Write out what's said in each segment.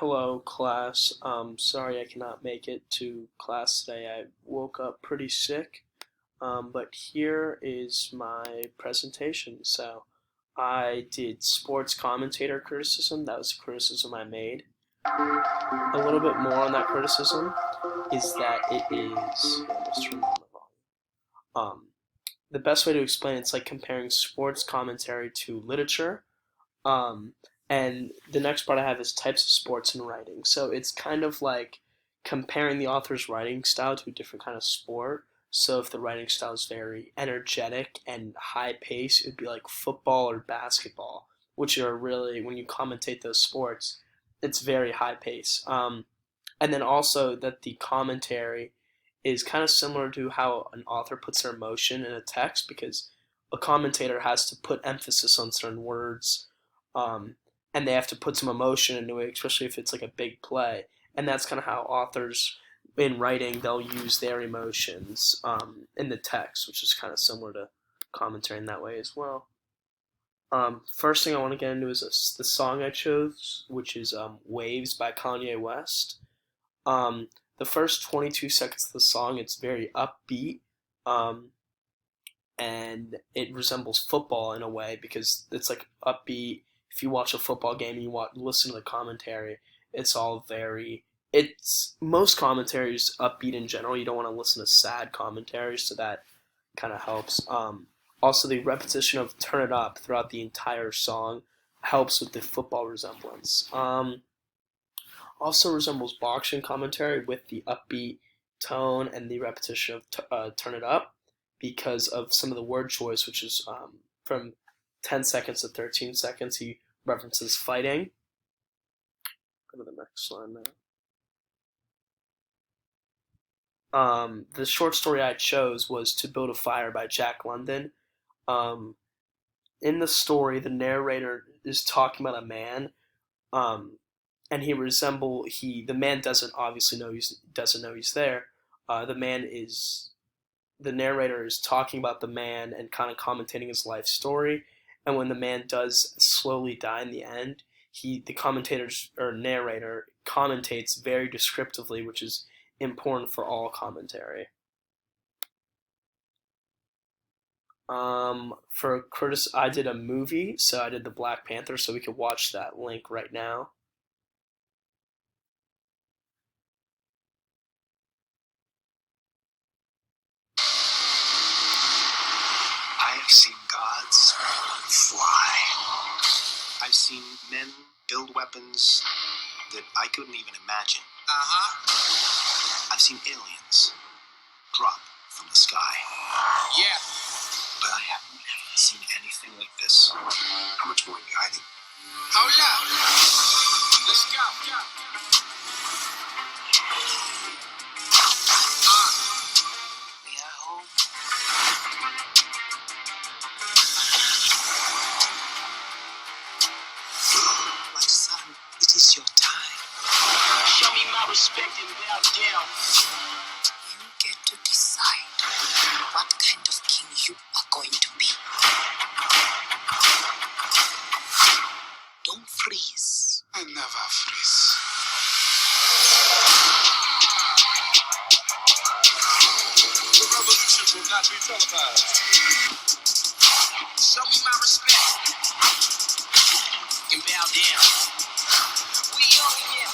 Hello, class. Sorry I cannot make it to class today. I woke up pretty sick, but here is my presentation. So, I did sports commentator criticism. That was the criticism I made. A little bit more on that criticism is that it is. Let's turn down the volume. The best way to explain it's like comparing sports commentary to literature. Um, and the next part I have is types of sports and writing. So it's kind of like comparing the author's writing style to a different kind of sport. So if the writing style is very energetic and high pace, it would be like football or basketball, which are really, when you commentate those sports, it's very high pace. And then also that the commentary is kind of similar to how an author puts their emotion in a text because a commentator has to put emphasis on certain words, um, and they have to put some emotion into it, especially if it's like a big play. And that's kind of how authors in writing they'll use their emotions in the text, which is kind of similar to commentary in that way as well. First thing I want to get into is the song I chose, which is "Waves" by Kanye West. Um, the first 22 seconds of the song, it's very upbeat, um, and it resembles football in a way because it's like upbeat. If you watch a football game and listen to the commentary, it's all very. It's most commentaries upbeat in general. You don't want to listen to sad commentaries, so that kind of helps. Also, the repetition of "Turn It Up" throughout the entire song helps with the football resemblance. Also resembles boxing commentary with the upbeat tone and the repetition of "Turn It Up" because of some of the word choice, which is from 10 seconds to 13 seconds. He references fighting. Go to the next slide now. The short story I chose was "To Build a Fire" by Jack London. Um, in the story, the narrator is talking about a man, um, and the man doesn't obviously know doesn't know he's there. The man is the narrator is talking about the man and kind of commentating his life story. And when the man does slowly die in the end, the commentator's or narrator commentates very descriptively, which is important for all commentary. I did a movie, so I did the Black Panther, so we could watch that link right now. I have seen gods fly. I've seen men build weapons that I couldn't even imagine. I've seen aliens drop from the sky. Yeah. But I have never seen anything like this. How much more are you hiding? Hold up. Let's go. May I hold? My son, it is your time. Show me my respect and bow down. You get to decide what kind of king you are going to be. Don't freeze. I never freeze. The revolution will not be televised. Show me my respect and bow down. We own ya.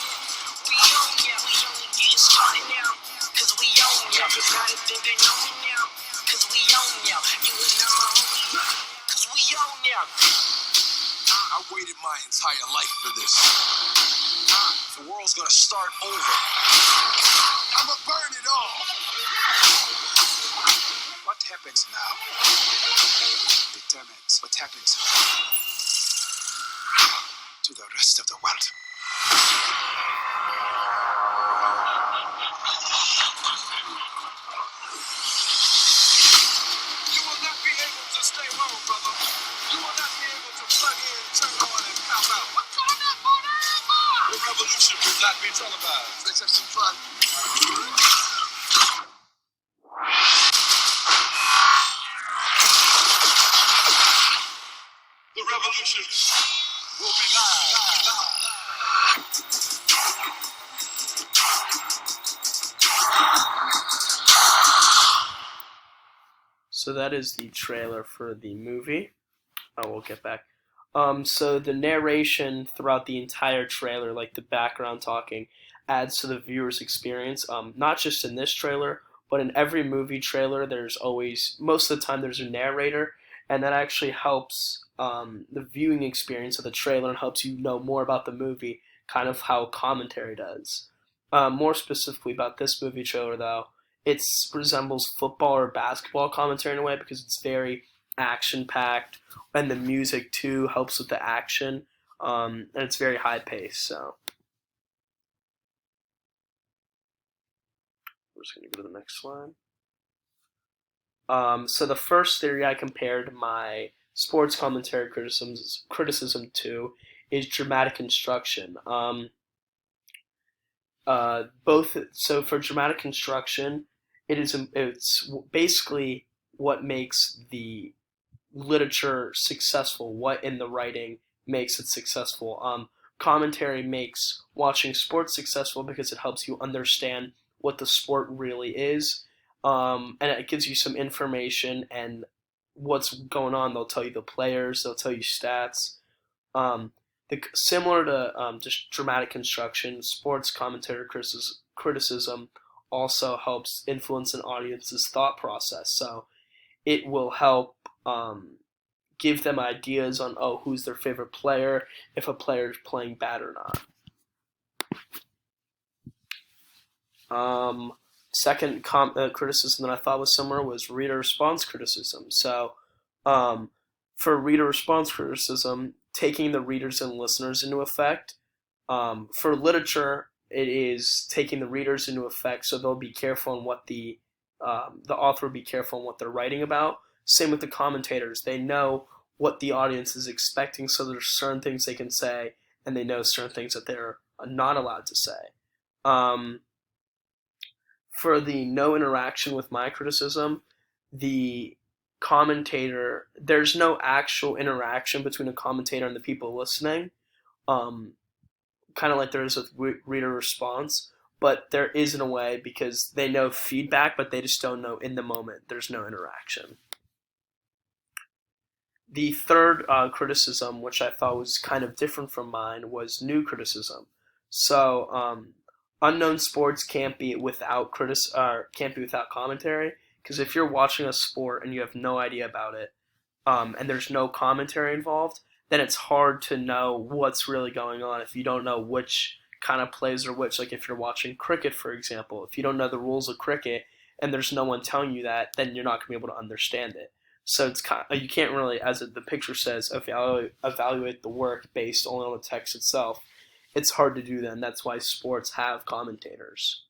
We own ya. We only getting started now. Cause we own ya. Everybody think they know me now. Cause we own ya. You and I'm my homie. Cause we own ya. I waited my entire life for this. The world's gonna start over. I'ma burn it all. What happens now determines what happens to the rest of the world. You will not be able to stay home, brother. You will not be able to plug in, turn on, and pop out. What's on that forever? The revolution will not be televised. Let's have some fun. The revolution will be live. So that is the trailer for the movie. Oh, we'll get back. So the narration throughout the entire trailer, like the background talking, adds to the viewer's experience. Not just in this trailer, but in every movie trailer, there's always, most of the time, there's a narrator, and that actually helps the viewing experience of the trailer and helps you know more about the movie, kind of how commentary does. More specifically about this movie trailer, though, it resembles football or basketball commentary in a way because it's very action packed, and the music too helps with the action, and it's very high paced. So we're just gonna go to the next slide. So the first theory I compared my sports commentary criticism to is dramatic construction. Both so for dramatic construction, it's basically what makes the literature successful. What in the writing makes it successful? Commentary makes watching sports successful because it helps you understand what the sport really is, and it gives you some information and what's going on. They'll tell you the players. They'll tell you stats. Um, Similar to just dramatic construction, sports commentator criticism also helps influence an audience's thought process. So it will help give them ideas on, oh, who's their favorite player, if a player is playing bad or not. Second criticism that I thought was similar was reader response criticism. So for reader response criticism, taking the readers and listeners into effect. For literature, it is taking the readers into effect, so they'll be careful on what the author will be careful on what they're writing about. Same with the commentators; they know what the audience is expecting, so there's certain things they can say, and they know certain things that they're not allowed to say. Um, for the no interaction with my criticism, the commentator, there's no actual interaction between a commentator and the people listening, um, kind of like there is with reader response, but there is in a way because they know feedback, but they just don't know in the moment. There's no interaction. The third criticism, which I thought was kind of different from mine, was new criticism. So, unknown sports can't be without commentary. Because if you're watching a sport and you have no idea about it, and there's no commentary involved, then it's hard to know what's really going on if you don't know which kind of plays are which. Like if you're watching cricket, for example, if you don't know the rules of cricket and there's no one telling you that, then you're not going to be able to understand it. So it's kind of, you can't really, the picture says, evaluate the work based only on the text itself. It's hard to do that, and that's why sports have commentators.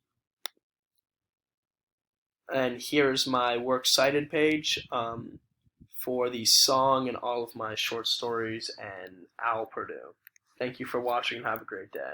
And here's my works cited page for the song and all of my short stories and Owl Purdue. Thank you for watching and have a great day.